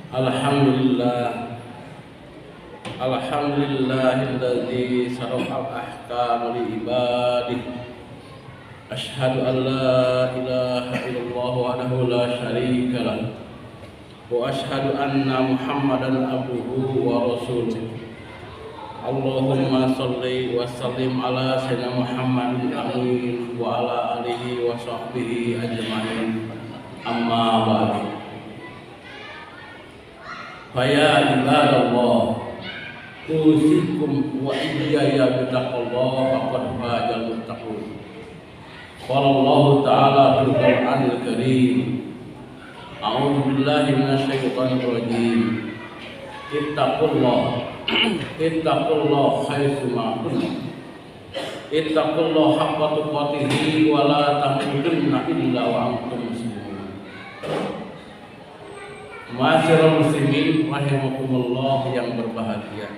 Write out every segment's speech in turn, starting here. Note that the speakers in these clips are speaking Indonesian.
Alhamdulillah, alhamdulillahilladzi sarafal ahkam li ibadihi. Asyhadu an la ilaha illallah wahdahu la syarika lah. Wa asyhadu anna Muhammadan abduhu wa rasuluh. Allahumma shalli wa sallim ala sayyidina Muhammadin amin wa ala alihi wa sahbihi ajma'in. Amma ba'du. Faya ibadallah, usikum wa iyaya bittaqwallah faqad fazal muttaqun. Qala Allah Ta'ala fil Qur'anil Karim, a'udzu billahi minasyaitonir rajim. Ittaqullah haitsu ma kuntum. Ittaqullah haqqa tuqatih wa la tamutunna illa wa antum muslimun. Ma'asyiral muslimin rahimakumullah yang berbahagia.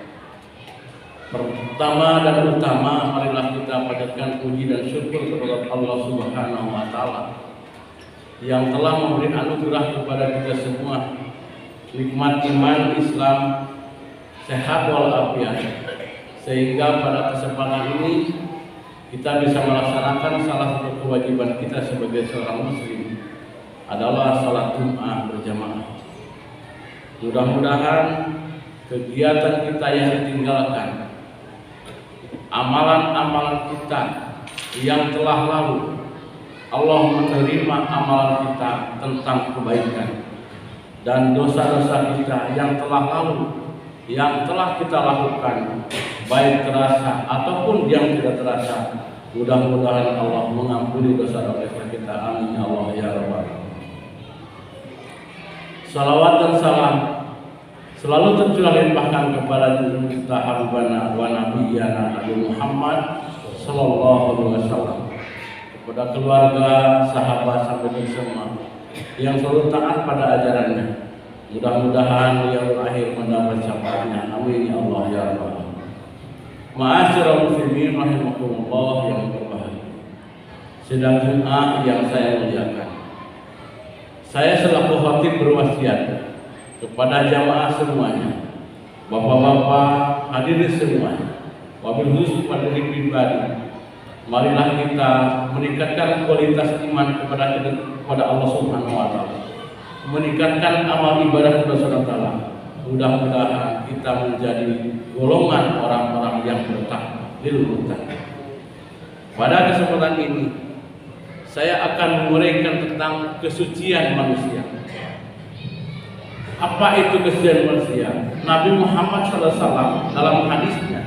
Pertama dan utama, marilah kita panjatkan puji dan syukur kepada Allah Subhanahu wa taala yang telah memberi anugerah kepada kita semua nikmat iman Islam, sehat walafiat, sehingga pada kesempatan ini kita bisa melaksanakan salah satu kewajiban kita sebagai seorang muslim adalah salat Jumat berjamaah. Mudah-mudahan kegiatan kita yang ditinggalkan, amalan-amalan kita yang telah lalu, Allah menerima amalan kita tentang kebaikan, dan dosa-dosa kita yang telah lalu, yang telah kita lakukan, baik terasa ataupun yang tidak terasa, mudah-mudahan Allah mengampuni dosa-dosa kita. Amin ya Allah ya Rabbal Alamin. Salawat dan salam selalu tercurah limpahkan kepada junjungan habibana wa nabiyana Nabi Muhammad sallallahu alaihi wasallam, kepada keluarga, sahabat sampai semua yang selalu taat pada ajarannya. Mudah-mudahan yang berakhir mendapat syafaatnya. Amin ya Allah ya Rabbal Alamin. Ma'asyiral muslimin rahimakumullah yang berbahagia. Sidang Jumat yang saya muliakan, saya selaku khatib berwasiat kepada jamaah semuanya, bapak-bapak, hadirin semuanya, wabil khusus pada diri pribadi, marilah kita meningkatkan kualitas iman kepada Allah Subhanahu wa taala, meningkatkan amal ibadah kepada Allah Ta'ala. Mudah-mudahan kita menjadi golongan orang-orang yang bertakwa lil muttaqin. Pada kesempatan ini saya akan menguraikan tentang kesucian manusia. Apa itu kesucian manusia? Nabi Muhammad SAW dalam hadisnya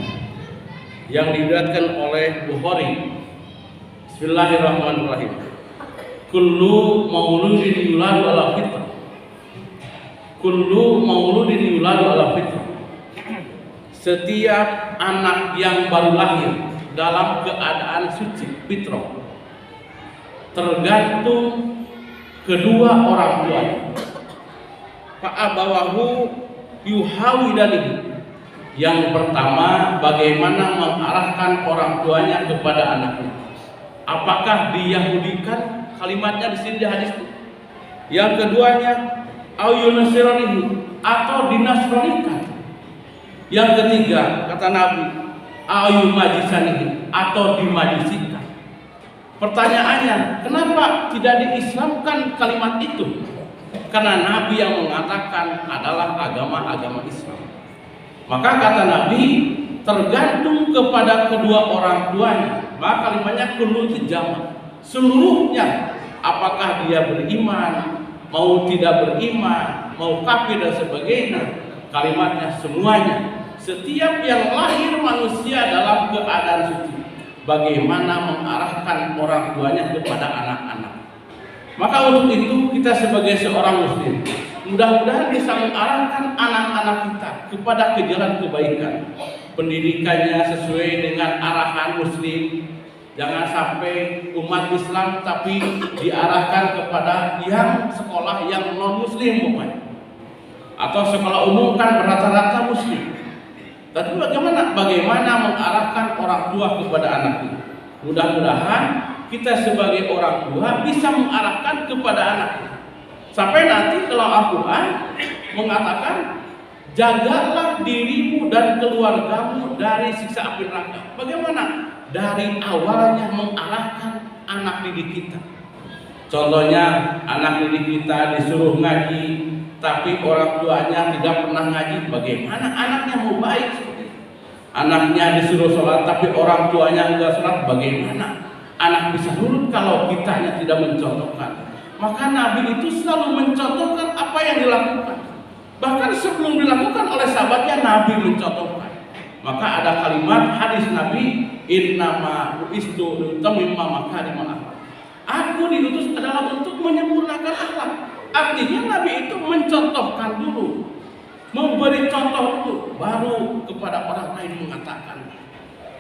yang diriwayatkan oleh Bukhari, Bismillahirrahmanirrahim, kullu mauludin yuladu ala fitrah. Kullu mauludin yuladu ala fitrah. Setiap anak yang baru lahir dalam keadaan suci, fitrah, tergantung kedua orang tuanya. Fa'abawahu yuhawidanihi. Yang pertama, bagaimana mengarahkan orang tuanya kepada anaknya. Apakah diyahudikan? Kalimatnya di sini di hadis itu. Yang keduanya, ayyunasiranihi, atau dinasranikan. Yang ketiga, kata Nabi, ayyumajisanihi, atau dimajisikan. Pertanyaannya, kenapa tidak diislamkan kalimat itu? Karena Nabi yang mengatakan adalah agama Islam. Maka kata Nabi, tergantung kepada kedua orang tuanya. Maka kalimatnya kullu tijama, seluruhnya, apakah dia beriman, mau tidak beriman, mau kafir dan sebagainya. Kalimatnya semuanya. Setiap yang lahir manusia dalam keadaan suci, bagaimana mengarahkan orang tuanya kepada anak-anak. Maka untuk itu kita sebagai seorang muslim mudah-mudahan bisa mengarahkan anak-anak kita kepada ke jalan kebaikan. Pendidikannya sesuai dengan arahan muslim. Jangan sampai umat Islam tapi diarahkan kepada yang sekolah yang non muslim pokoknya, atau sekolah umum kan rata-rata muslim. Tapi bagaimana mengarahkan orang tua kepada anaknya? Mudah-mudahan kita sebagai orang tua bisa mengarahkan kepada anaknya. Sampai nanti kalau Al-Quran mengatakan, jagalah dirimu dan keluargamu dari siksa api neraka. Bagaimana? Dari awalnya mengarahkan anak didik kita. Contohnya, anak didik kita disuruh ngaji, tapi orang tuanya tidak pernah ngaji. Bagaimana anaknya mau baik? Anaknya disuruh sholat, tapi orang tuanya enggak sholat. Bagaimana anak bisa nurut kalau kitanya tidak mencontohkan? Maka Nabi itu selalu mencontohkan apa yang dilakukan. Bahkan sebelum dilakukan oleh sahabatnya, Nabi mencontohkan. Maka ada kalimat hadis Nabi, innama bu'istu liutammima makarimal akhlaq. Aku diutus adalah untuk menyempurnakan akhlak. Artinya Nabi itu mencontohkan dulu, memberi contoh dulu, baru kepada orang lain mengatakan.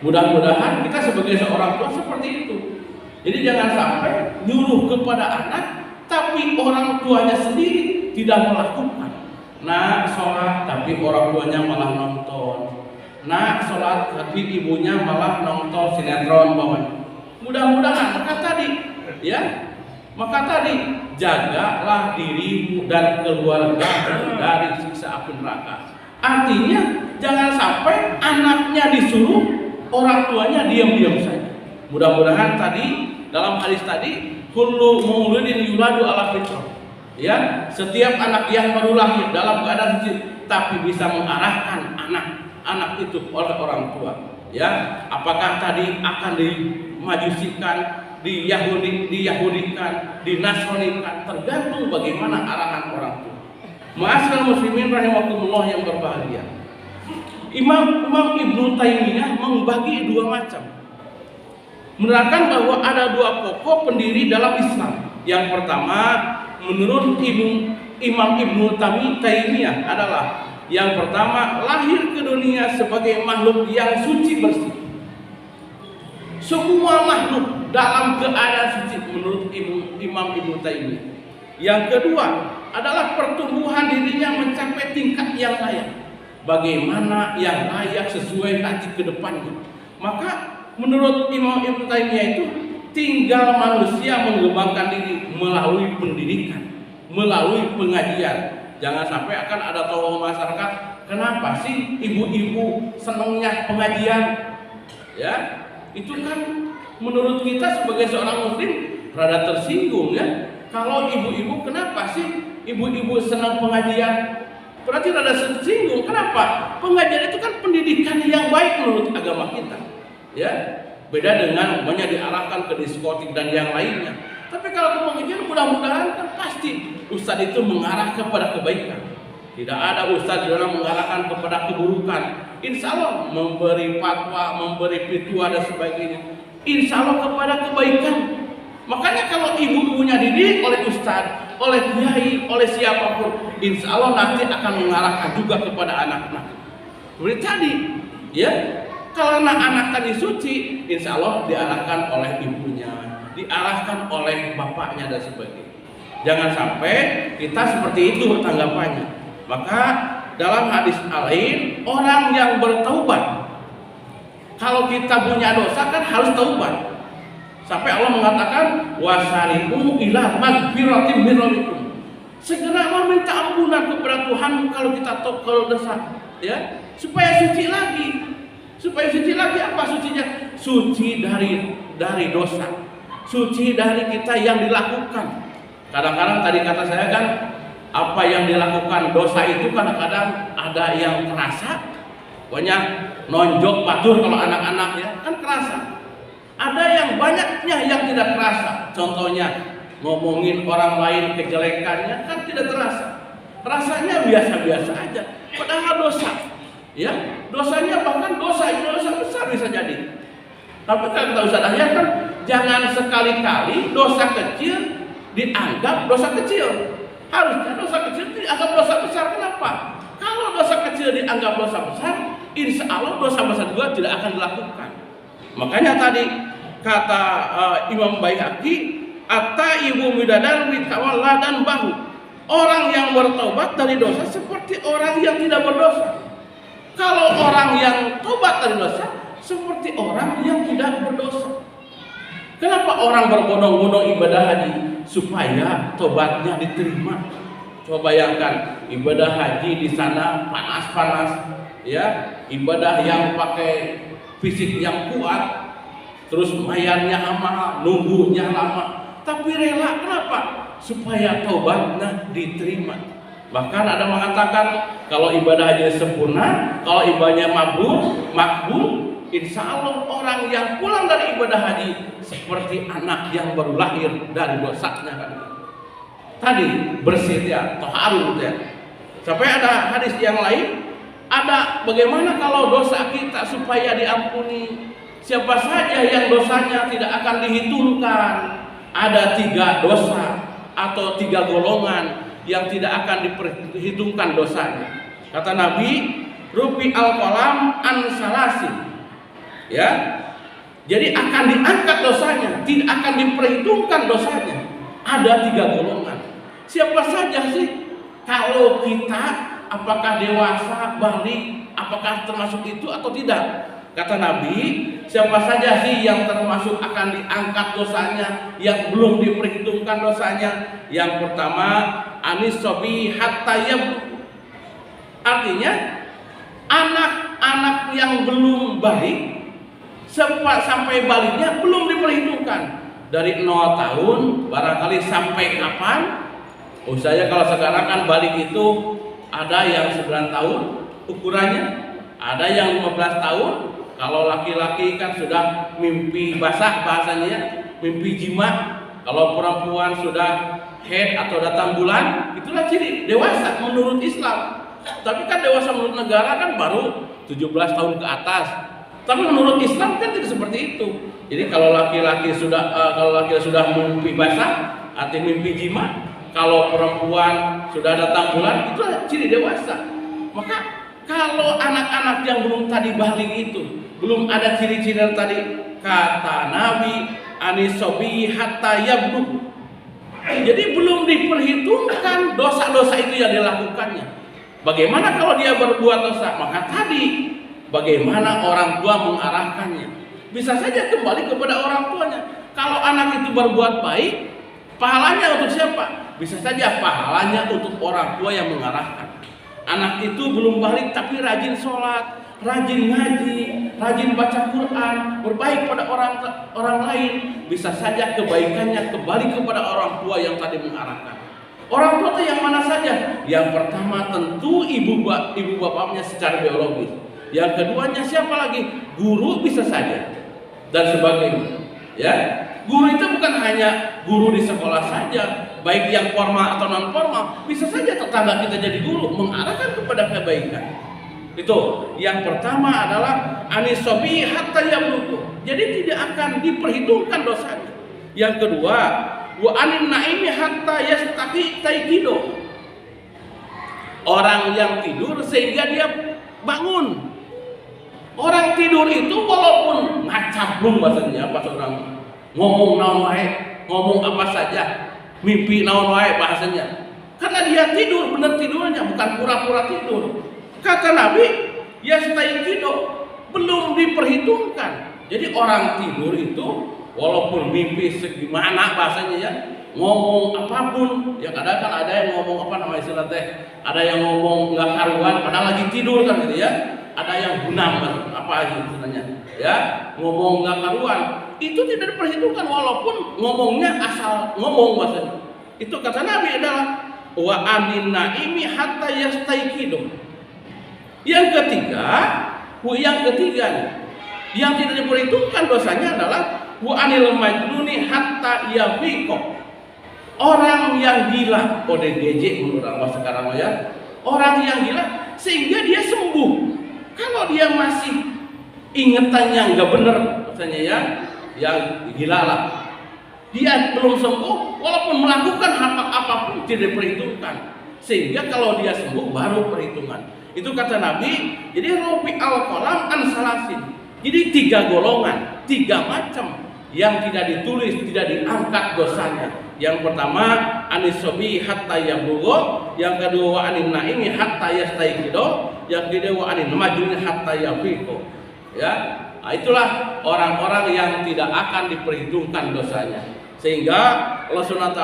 Mudah-mudahan kita sebagai seorang tua seperti itu. Jadi jangan sampai nyuruh kepada anak, tapi orang tuanya sendiri tidak melakukan. Nak sholat, tapi orang tuanya malah nonton. Nak sholat, tapi ibunya malah nonton sinetron bawahnya. Mudah-mudahan maka tadi jagalah dirimu dan keluarga dari siksa api neraka. Artinya jangan sampai anaknya disuruh, orang tuanya diam-diam saja. Mudah-mudahan tadi dalam hadis tadi, kullu mauludin yuladu ala fitrah. Ya, setiap anak yang baru lahir dalam keadaan suci, tapi bisa mengarahkan anak itu oleh orang tua. Ya, apakah tadi akan dimajusikan, diyahudikan, dinasranikan, tergantung bagaimana arahan orang tua. Ma'asyiral muslimin rahimakumullah yang berbahagia. Imam Ibnu Taimiyah membagi dua macam. Menerangkan bahwa ada dua pokok pendiri dalam Islam. Yang pertama, menurut Imam Ibnu Taimiyah adalah yang pertama, lahir ke dunia sebagai makhluk yang suci bersih. Semua makhluk dalam keadaan suci menurut Imam Ibnu Taimiyah. Yang kedua adalah pertumbuhan dirinya mencapai tingkat yang layak. Bagaimana yang layak sesuai nanti ke depannya. Maka menurut Imam Ibnu Taimiyah itu tinggal manusia mengembangkan diri melalui pendidikan, melalui pengajian. Jangan sampai akan ada tokoh masyarakat, kenapa sih ibu-ibu senangnya pengajian? Ya, itu kan menurut kita sebagai seorang muslim rada tersinggung ya. Kalau ibu-ibu, kenapa sih ibu-ibu senang pengajian? Berarti rada tersinggung. Kenapa? Pengajian itu kan pendidikan yang baik menurut agama kita. Ya, beda dengan umpamanya diarahkan ke diskotik dan yang lainnya. Tapi kalau pengajian mudah-mudahan kan pasti ustaz itu mengarah kepada kebaikan. Tidak ada ustaz yang mengarahkan kepada keburukan. Insya Allah memberi fatwa, memberi petua dan sebagainya. Insya Allah kepada kebaikan. Makanya kalau ibu-ibunya dididik oleh ustaz, oleh kiai, oleh siapapun, insya Allah nanti akan mengarahkan juga kepada anak-anak. Seperti tadi, ya, karena anak tadi suci, insya Allah diarahkan oleh ibunya, diarahkan oleh bapaknya dan sebagainya. Jangan sampai kita seperti itu tanggapannya. Maka dalam hadis lain, orang yang bertaubat, kalau kita punya dosa kan harus taubat. Sampai Allah mengatakan wasari'u ila magfiratin min rabbikum. Segeralah minta ampunan kepada Tuhan kalau kita kalau dosa, ya, supaya suci lagi. Supaya suci lagi apa sucinya? Suci dari dosa. Suci dari kita yang dilakukan. Kadang-kadang tadi kata saya kan, apa yang dilakukan dosa itu kadang-kadang ada yang kerasa, banyak nonjok batur kalau anak-anak ya kan kerasa. Ada yang banyaknya yang tidak kerasa. Contohnya ngomongin orang lain kejelekannya kan tidak terasa. Rasanya biasa-biasa aja. Padahal dosa. Ya, dosanya bahkan dosa besar bisa jadi. Tapi kalau kita usah kan jangan sekali-kali dosa kecil dianggap dosa kecil. Harusnya dosa kecil dianggap dosa besar. Kenapa? Kalau dosa kecil dianggap dosa besar, insya Allah dosa besar juga tidak akan dilakukan. Makanya tadi kata Imam Baihaqi, at-taibu midadan bitawalla dan bahu. Orang yang bertobat dari dosa seperti orang yang tidak berdosa. Kalau orang yang tobat dari dosa seperti orang yang tidak berdosa. Kenapa orang berbondong-bondong ibadah haji? Supaya tobatnya diterima. Coba bayangkan ibadah haji di sana panas-panas, ya, ibadah yang pakai fisik yang kuat, terus bayarnya mahal, nunggunya lama, tapi rela. Kenapa? Supaya taubatnya diterima. Bahkan ada mengatakan kalau ibadah haji sempurna, kalau ibadahnya makbul, insya Allah orang yang pulang dari ibadah haji seperti anak yang baru lahir dari dosanya kan. Tadi bersih ya, toharu ya. Sampai ada hadis yang lain, ada bagaimana kalau dosa kita supaya diampuni. Siapa saja yang dosanya tidak akan dihitungkan. Ada 3 dosa atau 3 golongan yang tidak akan diperhitungkan dosanya. Kata Nabi, rufi al-qalam an salasi. Ya. Jadi akan diangkat dosanya, tidak akan diperhitungkan dosanya. Ada 3 golongan. Siapa saja sih? Kalau kita apakah dewasa, balik, apakah termasuk itu atau tidak? Kata Nabi, siapa saja sih yang termasuk akan diangkat dosanya, yang belum diperhitungkan dosanya? Yang pertama, anis sobi hatta yablugh. Artinya, anak-anak yang belum balik sampai baliknya belum diperhitungkan. Dari 0 tahun barangkali sampai kapan? Saya kalau sekarang kan balik itu ada yang 9 tahun ukurannya, ada yang 15 tahun. Kalau laki-laki kan sudah mimpi basah bahasanya, mimpi jima. Kalau perempuan sudah head atau datang bulan, itulah ciri dewasa menurut Islam. Tapi kan dewasa menurut negara kan baru 17 tahun ke atas. Tapi menurut Islam kan tidak seperti itu. Jadi kalau laki-laki sudah mimpi basah, artinya mimpi jima. Kalau perempuan sudah datang bulan, itu ciri dewasa. Maka kalau anak-anak yang belum tadi balik itu, belum ada ciri-ciri yang tadi, kata Nabi, anisobi hatta yablugh. Jadi belum diperhitungkan dosa-dosa itu yang dilakukannya. Bagaimana kalau dia berbuat dosa? Maka tadi, bagaimana orang tua mengarahkannya? Bisa saja kembali kepada orang tuanya. Kalau anak itu berbuat baik, pahalanya untuk siapa? Bisa saja pahalanya untuk orang tua yang mengarahkan. Anak itu belum balik tapi rajin sholat, rajin ngaji, rajin baca Quran, berbaik pada orang lain. Bisa saja kebaikannya kembali kepada orang tua yang tadi mengarahkan. Orang tua yang mana saja? Yang pertama tentu ibu bapaknya secara biologis. Yang keduanya siapa lagi? Guru bisa saja dan sebagainya. Ya, guru itu bukan hanya guru di sekolah saja, baik yang formal atau non formal. Bisa saja tetangga kita jadi guru, mengarahkan kepada kebaikan. Itu yang pertama adalah anisobi hatta yablugh. Jadi tidak akan diperhitungkan dosanya. Yang kedua, wa anin naimi hatta yastaqi taikido. Orang yang tidur sehingga dia bangun. Orang tidur itu walaupun ngacablung bahasanya, bahasa orang ngomong naon wae, ngomong apa saja, mimpi naon wae bahasanya. Karena dia tidur, benar tidurnya, bukan pura-pura tidur. Kata Nabi, yastaikido, belum diperhitungkan. Jadi orang tidur itu walaupun mimpi segimana bahasanya ya, ngomong apapun, ya kadang kan ada yang ngomong apa namanya istilah teh, ada yang ngomong nggak karuan padahal lagi tidur kan gitu ya. Ada yang gunam apa aja istilahnya, ya ngomong nggak karuan, itu tidak diperhitungkan walaupun ngomongnya asal ngomong bahasanya. Itu kata Nabi adalah wa anin naimi hatta yastaikido. Yang ketiga yang tidak diperhitungkan dosanya adalah wa anil majnuni hatta yafiqo. Orang yang gila, ODGJ menurut Allah sekarang ya, orang yang gila sehingga dia sembuh. Kalau dia masih ingetannya nggak benar, misalnya ya, yang gila lah, dia belum sembuh, walaupun melakukan hal apapun tidak diperhitungkan. Sehingga kalau dia sembuh baru perhitungan. Itu kata Nabi. Jadi rufi al-qalam an salasin. Jadi 3 golongan, 3 macam yang tidak ditulis, tidak diangkat dosanya. Yang pertama anisobi hatta yablugh, yang kedua anin naimi hatta yastaikido, yang kedua anin majnun hatta yafiqo. Ya, nah itulah orang-orang yang tidak akan diperhitungkan dosanya. Sehingga Allah SWT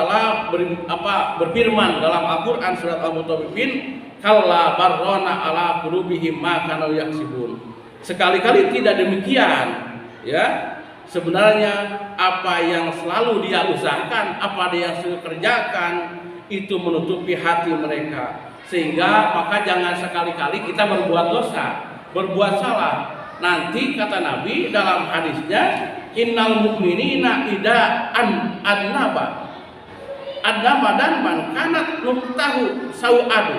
berfirman dalam Al-Quran surat Al-Mutaffifin, kalla barrona ala qulubihim ma kanu yaksibun. Sekali-kali tidak demikian, ya. Sebenarnya apa yang selalu dia usahakan, apa yang sudah kerjakan, itu menutupi hati mereka. Sehingga maka jangan sekali-kali kita berbuat dosa, berbuat salah. Nanti kata Nabi dalam hadisnya, innal mu'minina ida annaba dan man kanat nuktahu sau'adu.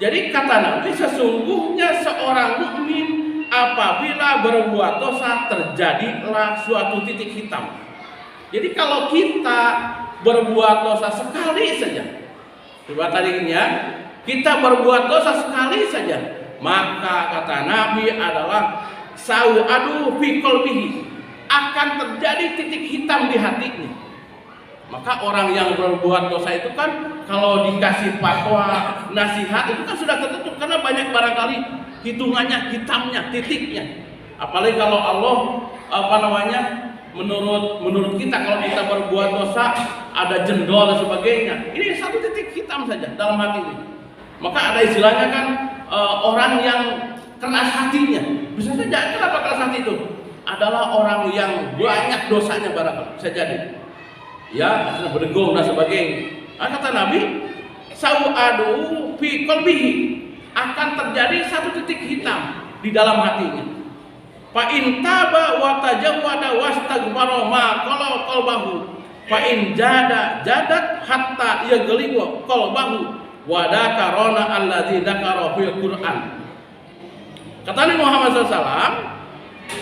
Jadi kata Nabi, sesungguhnya seorang mukmin apabila berbuat dosa terjadilah suatu titik hitam. Jadi kalau kita berbuat dosa sekali saja, coba tadinya kita berbuat dosa sekali saja, maka kata Nabi adalah sau'adu fi qalbihi, akan terjadi titik hitam di hatinya. Maka orang yang berbuat dosa itu kan kalau dikasih fatwa, nasihat itu kan sudah tertutup, karena banyak barangkali hitungannya, hitamnya, titiknya. Apalagi kalau Allah menurut kita kalau kita berbuat dosa ada jendol dan sebagainya. Ini satu titik hitam saja dalam hati ini. Maka ada istilahnya kan orang yang keras hatinya. Bisa saja kenapa keras hati itu? Adalah orang yang banyak dosanya barangkali bisa jadi. Ya, berdengung dan sebagainya. Kata Nabi, sau'adu fi qalbihi, akan terjadi satu titik hitam di dalam hatinya. Fa in taba wa tajawwada wastaghfara ma qala qalbahu fa in jadat hatta yaghlibu qalbahu wa dakarona allazi dakara fil Qur'an. Kata Nabi Muhammad SAW,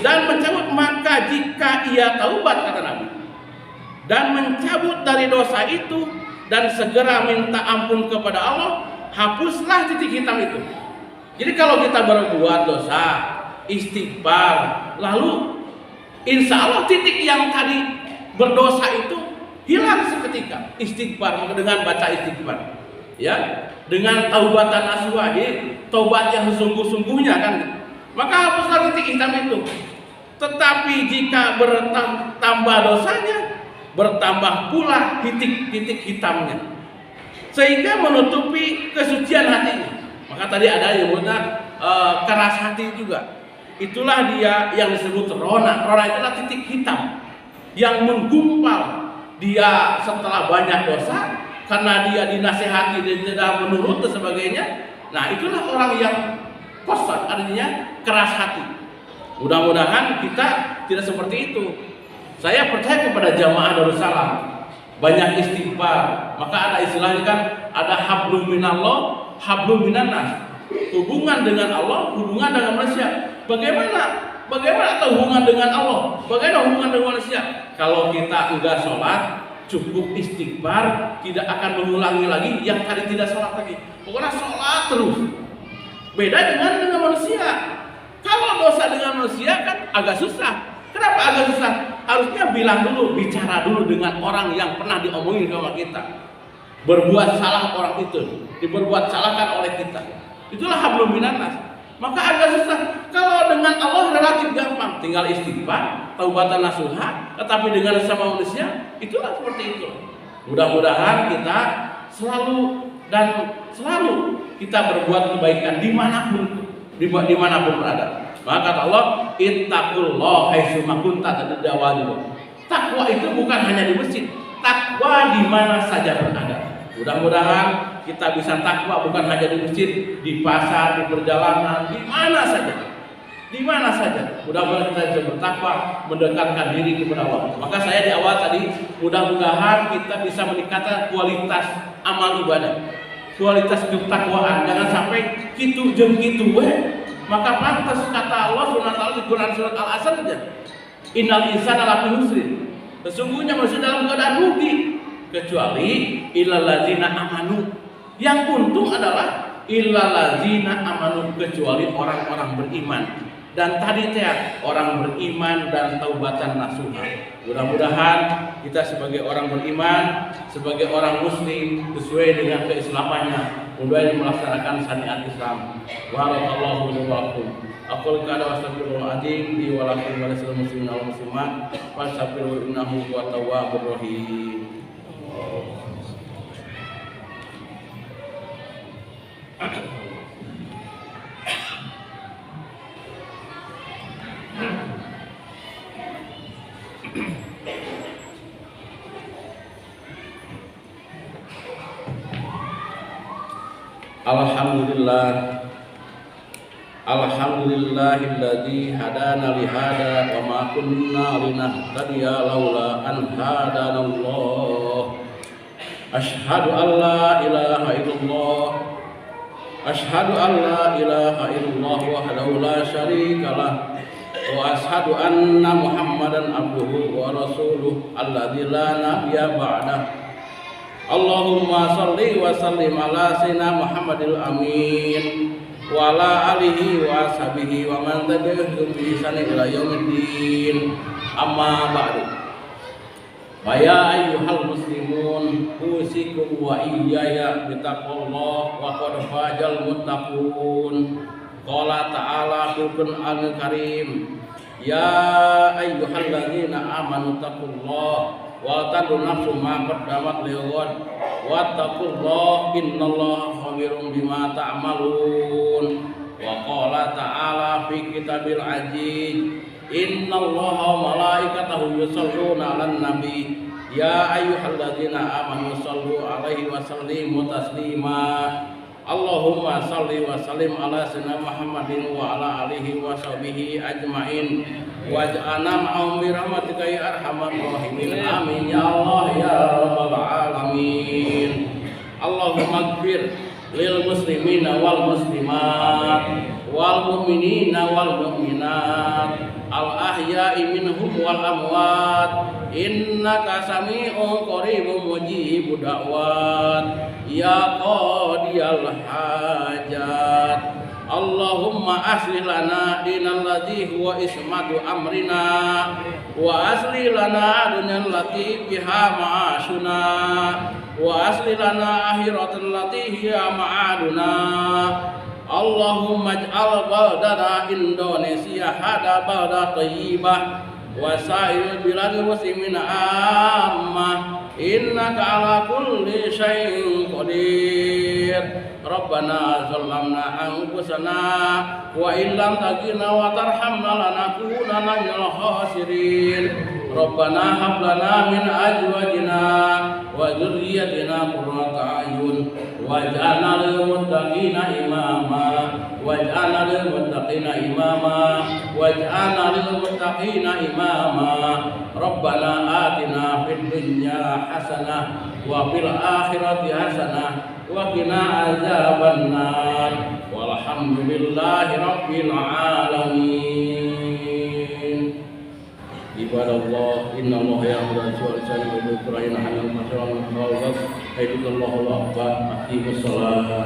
dan mencabut, maka jika ia taubat, kata Nabi, dan mencabut dari dosa itu dan segera minta ampun kepada Allah, hapuslah titik hitam itu. Jadi kalau kita berbuat dosa, istighfar, lalu insya Allah titik yang tadi berdosa itu hilang seketika. Istighfar dengan baca istighfar, ya, dengan taubatan nasuha, taubat yang sesungguh-sungguhnya kan, maka hapuslah titik hitam itu. Tetapi jika bertambah dosanya, bertambah pula titik-titik hitamnya, sehingga menutupi kesucian hatinya. Maka tadi ada yang keras hati juga. Itulah dia yang disebut rona. Rona itulah titik hitam yang menggumpal dia setelah banyak dosa, karena dia dinasihati dan tidak menurut dan sebagainya. Nah, itulah orang yang kosat, artinya keras hati. Mudah-mudahan kita tidak seperti itu. Saya percaya kepada jamaah Darussalam, banyak istighfar. Maka ada istilahnya kan, ada hablum minallah, hablum minannas. Hubungan dengan Allah, hubungan dengan manusia. Bagaimana atau hubungan dengan Allah? Bagaimana hubungan dengan manusia? Kalau kita enggak sholat, cukup istighfar, tidak akan mengulangi lagi yang tadi tidak sholat lagi. Pokoknya sholat terus. Beda dengan manusia. Kalau dosa dengan manusia kan agak susah. Kenapa agak susah? Harusnya bilang dulu, bicara dulu dengan orang yang pernah diomongin sama kita. Berbuat salah orang itu, diberbuat salahkan oleh kita. Itulah hablum minannas. Maka agak susah. Kalau dengan Allah relatif gampang, tinggal istighfar, taubatan nasuha. Tetapi dengan sesama manusia, itulah seperti itu. Mudah-mudahan kita selalu kita berbuat kebaikan dimanapun berada. Maka kata Allah, ittaqullah haitsu ma kunta tadawwadu. Takwa itu bukan hanya di masjid, takwa di mana saja berada. Mudah-mudahan kita bisa takwa bukan hanya di masjid, di pasar, di perjalanan, di mana saja. Di mana saja. Mudah-mudahan kita bisa bertakwa, mendekatkan diri kepada Allah. Maka saya di awal tadi, mudah-mudahan kita bisa meningkatkan kualitas amal ibadah, kualitas ketakwaan. Jangan sampai kitu jeung kitu we. Maka pantas kata Allah SWT di Quran surat Al-Asr saja, innal insana lafi khusrin, sesungguhnya manusia dalam keadaan rugi kecuali illal ladzina amanu. Yang untung adalah illal ladzina amanu, kecuali orang-orang beriman. Dan tadi orang beriman dan taubatan nasuha. Mudah-mudahan kita sebagai orang beriman, sebagai orang muslim sesuai dengan keislamannya, mudah melaksanakan syariat Islam. Barakallahu li wa lakum. Aqul qala wastaghfirullahaladzim li wa lakum wa lisal muslimin wal muslimat fastaghfiruhu innahu huwa tawwabur rahim. Alhamdulillahilladzi hadana li hada wa ma kunna linahtadiya laula an hadanallah. Asyhadu an la ilaha illallah. Asyhadu an la ilaha illallah wahdahu la syarikalah. Wa asyhadu anna Muhammadan abduhu wa rasuluh alladzi la nabiyya ba'dah. Allahumma salli wa sallim ala sayyidina Muhammadil amin wa ala alihi wa ashabihi wa man tabi'ahum bi ihsan ila yaumiddin. Amma ba'du. Fa ya ayyuhal muslimun usikum wa iyaya bittaqwallah wa qad fazal muttaqun. Qala ta'ala fil Qur'anil Karim, ya ayyuhalladzina amanu taqullaha wa taqu nafsum ma qaddamat lighad wattaqullaha innallaha khabirum bima ta'malun. Wa qala ta'ala fi kitabil aziz, innallaha malaikatahu yusholluna 'alan nabi ya ayyuhalladzina amanu shallu 'alaihi wa sallimu taslima. Allahumma salli wa sallim ala sayyidina Muhammadin wa ala alihi wa sahbihi ajmain waj'alna ma'ahum bi rahmatika ya arhamar rahimin. Amin ya Allah ya rabbal alamin. Allahumma ighfir lil muslimina wal muslimat wal mu'minina wal mu'minat al ahya'i minhum wal amwat innaka sami'un qaribun mujibud da'wat ya qadiyal hajat. Allahumma aslih lana dinal ladzi huwa ismatu amrina wa aslih lana dunyal lati biha ma'ashuna wa aslih lana akhiratal lati hiya ma'aduna. Allahumma ij'al baldana Indonesia hada balda thayyibah wa sa'il biladil muslimin ammah innaka ala kulli syai'in qadir. Rabbana zalamna anfusana wa illam taghfir wa tarhamna lanakunanna minal khasirin. Rabbana hab lana min azwajina wa dhurriyyatina qurrata a'yun waj'alna lil muttaqina imama waj'alna lil muttaqina imama waj'alna lil muttaqina imama. Rabbana atina fid dunya hasanah wa fil akhirati hasanah wa qina azabannar. Walhamdulillahi rabbil alamin. Ibadallah, innallaha ya'muru bil 'adli wal ihsani wa yu'ti al-qur'ana 'anil fahsya'i wal munkari wal baghi. Aqimus shalah.